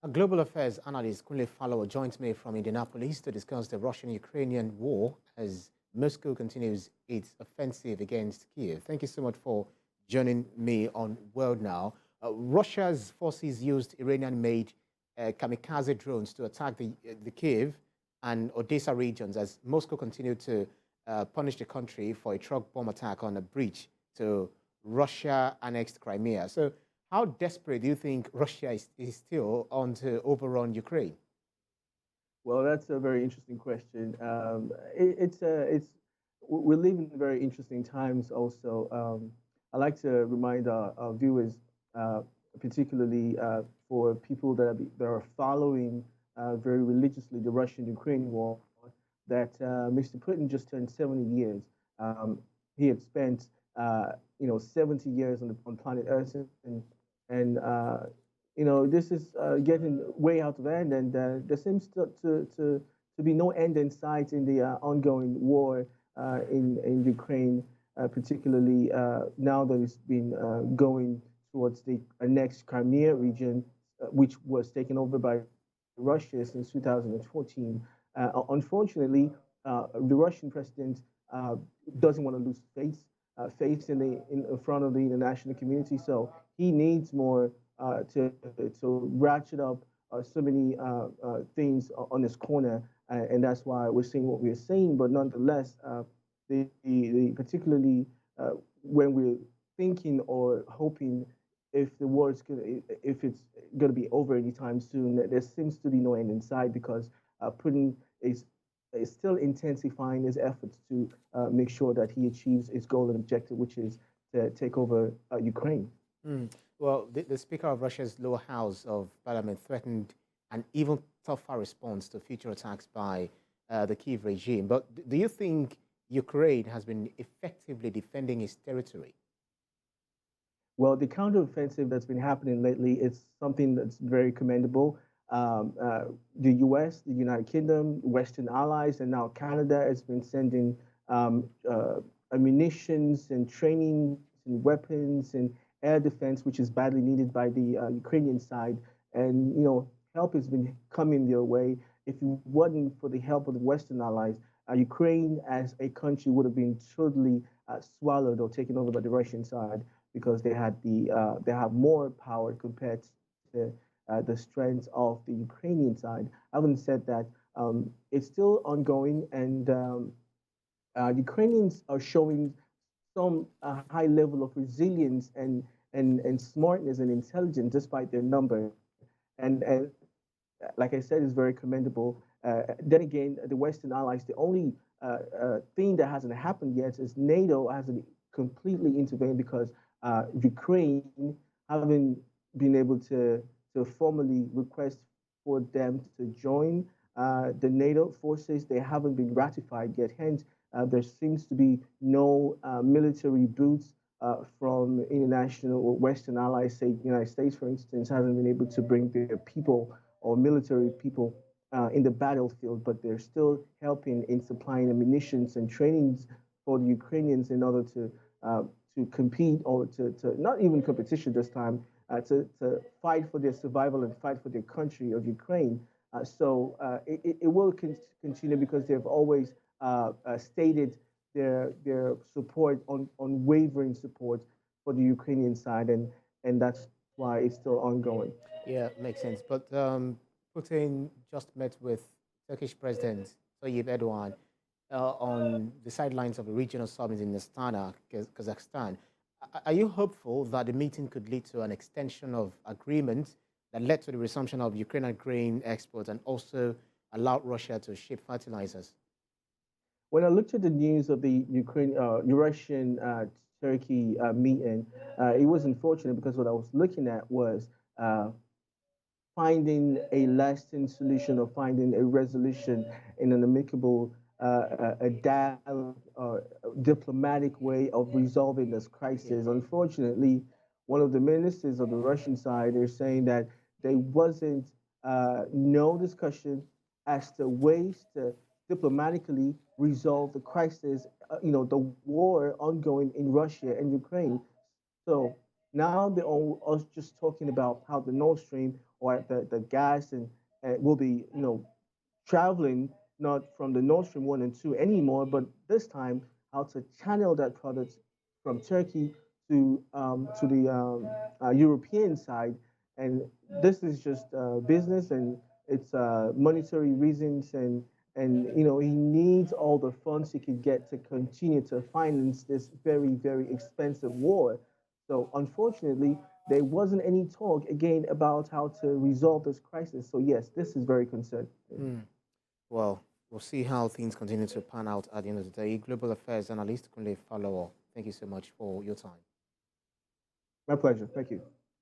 A Global Affairs Analyst Kunle Falowo joins me from Indianapolis to discuss the Russian-Ukrainian war as Moscow continues its offensive against Kiev. Thank you so much for joining me on World Now. Russia's forces used Iranian-made kamikaze drones to attack the Kiev and Odessa regions as Moscow continued to punish the country for a truck bomb attack on a bridge to Russia-annexed Crimea. So how desperate do you think Russia is still on to overrun Ukraine? Well, that's a very interesting question. It's we're living in very interesting times. Also, I like to remind our viewers, particularly for people that are following very religiously the Russian-Ukraine war, that Mr. Putin just turned 70 years. He had spent 70 years on planet Earth, and this is getting way out of hand, and there seems to be no end in sight in the ongoing war in Ukraine, particularly now that it's been going towards the next Crimea region, which was taken over by Russia since 2014. Unfortunately, the Russian president doesn't want to lose face in front of the international community. So he needs more to ratchet up so many things on his corner, and that's why we're seeing what we're seeing. But nonetheless, the particularly when we're thinking or hoping if the war is if it's gonna be over anytime soon, there seems to be no end in sight because Putin is still intensifying his efforts to make sure that he achieves his goal and objective, which is to take over Ukraine. Mm. Well, the Speaker of Russia's lower house of parliament threatened an even tougher response to future attacks by the Kiev regime. But do you think Ukraine has been effectively defending its territory? Well, the counteroffensive that's been happening lately is something that's very commendable. The U.S., the United Kingdom, Western allies, and now Canada has been sending ammunitions and training and weapons and air defense, which is badly needed by the Ukrainian side. And help has been coming their way. If it wasn't for the help of the Western allies, Ukraine as a country would have been totally swallowed or taken over by the Russian side because they have more power compared to the strength of the Ukrainian side. Having said that, it's still ongoing, and Ukrainians are showing some high level of resilience and smartness and intelligence despite their number. And like I said, is very commendable. Then again, the Western allies, the only thing that hasn't happened yet is NATO hasn't completely intervened because Ukraine haven't been able to formally request for them to join the NATO forces. They haven't been ratified yet. Hence, there seems to be no military boots from international or Western allies. Say, the United States, for instance, hasn't been able to bring their people or military people in the battlefield, but they're still helping in supplying ammunitions and trainings for the Ukrainians in order to compete or to not even competition this time, to fight for their survival and fight for their country of Ukraine. So it will continue because they've always stated their support, unwavering support for the Ukrainian side, and that's why it's still ongoing. Yeah, makes sense. But Putin just met with Turkish President Tayyip Erdogan on the sidelines of a regional summit in Astana, Kazakhstan. Are you hopeful that the meeting could lead to an extension of agreement that led to the resumption of Ukrainian grain exports and also allowed Russia to ship fertilizers? When I looked at the news of the Russian Turkey meeting, it was unfortunate because what I was looking at was finding a lasting solution or finding a resolution in an amicable, a dialogue, diplomatic way of resolving this crisis. Unfortunately, one of the ministers of the Russian side is saying that there wasn't no discussion as to ways to diplomatically resolve the crisis, the war ongoing in Russia and Ukraine. So now they're all us just talking about how the Nord Stream or the gas and will be, traveling not from the Nord Stream 1 and 2 anymore, but this time how to channel that product from Turkey to the European side. And this is just business, and it's monetary reasons, and he needs all the funds he could get to continue to finance this very, very expensive war. So unfortunately, there wasn't any talk again about how to resolve this crisis. So yes, this is very concerning. Mm. Well, we'll see how things continue to pan out at the end of the day. Global Affairs Analyst Kunle Falowo, thank you so much for your time. My pleasure. Thank you.